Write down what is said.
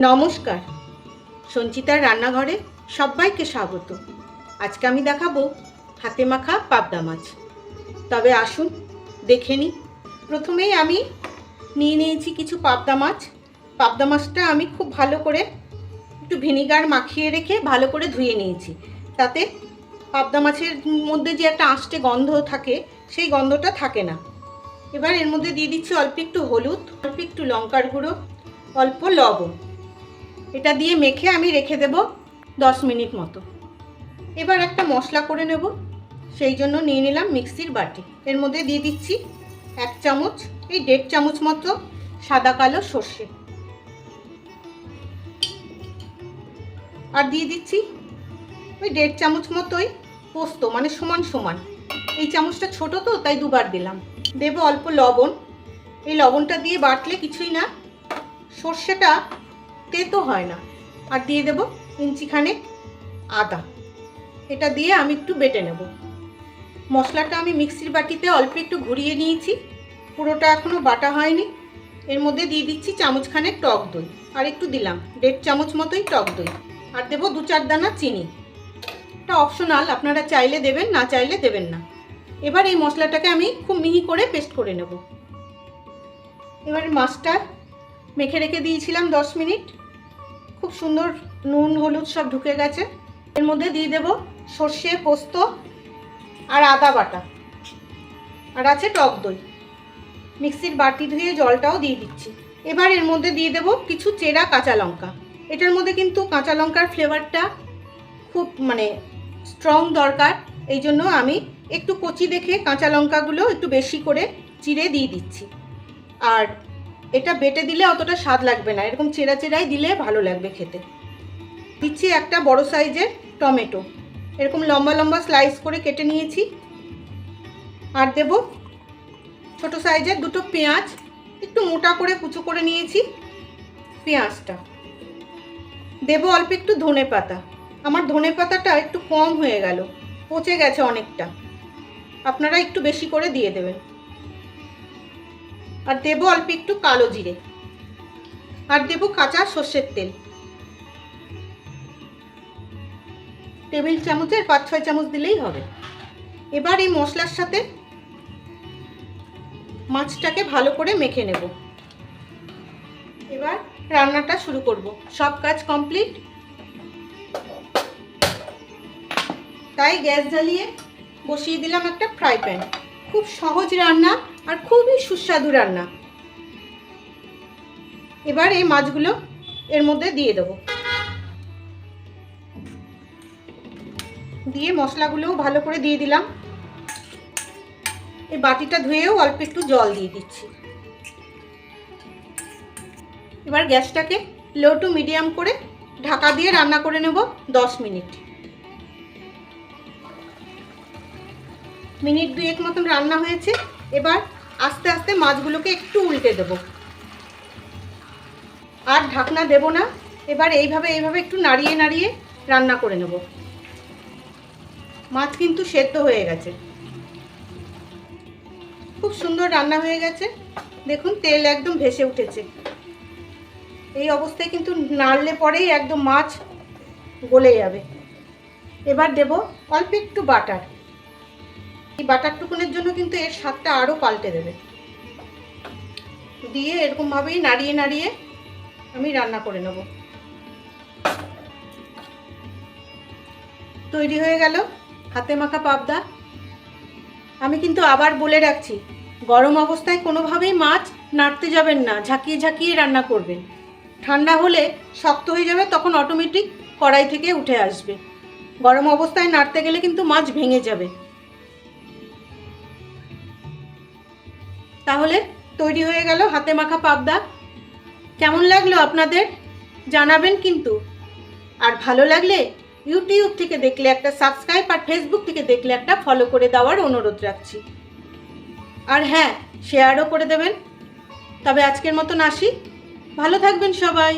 নমস্কার, সঞ্চিতার রান্নাঘরে সবাইকে স্বাগত। আজকে আমি দেখাবো হাতে মাখা পাবদা মাছ। তবে আসুন দেখে নিই। প্রথমেই আমি নিয়ে নিয়েছি কিছু পাবদা মাছ। পাবদা মাছটা আমি খুব ভালো করে একটু ভিনিগার মাখিয়ে রেখে ভালো করে ধুয়ে নিয়েছি, তাতে পাবদা মাছের মধ্যে যে একটা আঁশটে গন্ধ থাকে সেই গন্ধটা থাকে না। এবার এর মধ্যে দিয়ে দিচ্ছি অল্প একটু হলুদ, অল্প একটু লঙ্কার গুঁড়ো, অল্প লবণ। এটা দিয়ে মেখে আমি রেখে দেব 10 মিনিট মতো। এবার একটা মশলা করে নেব, সেই জন্য নিয়ে নিলাম মিক্সির বাটি। এর মধ্যে দিয়ে দিচ্ছি 1 চামচ, এই 1.5 চামচ মতো সাদা কালো সর্ষে, আর দিয়ে দিচ্ছি ওই 1.5 চামচ মতোই পোস্ত, মানে সমান সমান। এই চামচটা ছোট তো তাই দুবার দিলাম। দেব অল্প লবণ। এই লবণটা দিয়ে বাটলে কিছুই না, সর্ষেটা তেতো হয় না। আর দিয়ে দেব ইঞ্চিখানেক আদা। এটা দিয়ে আমি একটু বেটে নেব। মশলাটা আমি মিক্সির বাটিতে অল্প একটু ঘুরিয়ে নিয়েছি, পুরোটা এখনো বাটা হয়নি। এর মধ্যে দিয়ে দিচ্ছি চামচখানেক টক দই, আর একটু দিলাম 1.5 চামচ মতোই টক দই, আর দেবো 2-4 দানা চিনি। এটা অপশনাল, আপনারা চাইলে দেবেন, না চাইলে দেবেন না। এবার এই মশলাটাকে আমি খুব মিহি করে পেস্ট করে নেব। এবার মাছটা মেখে রেখে দিয়েছিলাম 10 মিনিট, খুব সুন্দর নুন হলুদ সব ঢুকে গেছে। এর মধ্যে দিয়ে দেব সর্ষে, পোস্ত আর আদা বাটা, আর আছে টক দই। মিক্সির বাটি ধুয়ে জলটাও দিয়ে দিচ্ছি। এবার এর মধ্যে দিয়ে দেব কিছু চেরা কাঁচা লঙ্কা। এটার মধ্যে কিন্তু কাঁচা লঙ্কার ফ্লেভারটা খুব স্ট্রং দরকার, এই জন্য আমি একটু কচি দেখে কাঁচা লঙ্কাগুলো একটু বেশি করে চিড়ে দিয়ে দিচ্ছি। আর এটা বেটে দিলে অতটা স্বাদ লাগবে না, এরকম চেরা চেরাই দিলে ভালো লাগবে খেতে। দিচ্ছি একটা বড় সাইজের টমেটো, এরকম লম্বা লম্বা স্লাইস করে কেটে নিয়েছি। আর দেব ছোট সাইজের 2টো পেঁয়াজ, একটু মোটা করে কুচো করে নিয়েছি পেঁয়াজটা। দেব অল্প একটু ধনে পাতা। আমার ধনে পাতাটা একটু কম হয়ে গেল, পচে গেছে অনেকটা, আপনারা একটু বেশি করে দিয়ে দেবেন। আর দেব অল্প একটু কালো জিরে, আর দেব কাঁচা সর্ষের তেল। টেবিল চামচের 5-6 চামচ দিলেই হবে। এবার এই মশলার সাথে মাছটাকে ভালো করে মেখে নেব। এবার রান্নাটা শুরু করব। সব কাজ কমপ্লিট, তাই গ্যাস জ্বালিয়ে বসিয়ে দিলাম একটা ফ্রাই প্যান। খুব সহজ রান্না আর খুবই সুস্বাদু রান্না। এবার এই মাছগুলো এর মধ্যে দিয়ে দেব, দিয়ে মশলাগুলোও ভালো করে দিয়ে দিলাম। এই বাটিটা ধুয়েও অল্প একটু জল দিয়ে দিচ্ছি। এবার গ্যাসটাকে লো টু মিডিয়াম করে ঢাকা দিয়ে রান্না করে নেব 10 মিনিট। মিনিট 2-1 মতন রান্না হয়েছে। এবার আস্তে আস্তে মাছগুলোকে একটু উল্টে দেব, আর ঢাকনা দেব না। এবার এইভাবে একটু নাড়িয়ে নাড়িয়ে রান্না করে নেব। মাছ কিন্তু সেদ্ধ হয়ে গেছে, খুব সুন্দর রান্না হয়ে গেছে। দেখুন তেল একদম ভেসে উঠেছে। এই অবস্থায় কিন্তু নাড়লে পরেই একদম মাছ গলে যাবে। এবার দেব অল্প একটু বাটার। এই বাটারটুকুনের জন্য কিন্তু এর স্বাদটা আরও পাল্টে দেবে। দিয়ে এরকমভাবেই নাড়িয়ে নাড়িয়ে আমি রান্না করে নেব। তৈরি হয়ে গেল হাতে মাখা পাবদা। আমি কিন্তু আবার বলে রাখছি, গরম অবস্থায় কোনোভাবেই মাছ নাড়তে যাবেন না, ঝাঁকিয়ে ঝাঁকিয়ে রান্না করবেন। ঠান্ডা হলে শক্ত হয়ে যাবে, তখন অটোমেটিক কড়াই থেকে উঠে আসবে। গরম অবস্থায় নাড়তে গেলে কিন্তু মাছ ভেঙে যাবে। তাহলে তৈরি হয়ে গেল হাতে মাখা পাবদা। কেমন লাগলো আপনাদের জানাবেন কিন্তু। আর ভালো লাগলে ইউটিউব থেকে দেখলে একটা সাবস্ক্রাইব, আর ফেসবুক থেকে দেখলে একটা ফলো করে দেওয়ার অনুরোধ রাখছি। আর হ্যাঁ, শেয়ারও করে দেবেন। তবে আজকের মতন আসি, ভালো থাকবেন সবাই।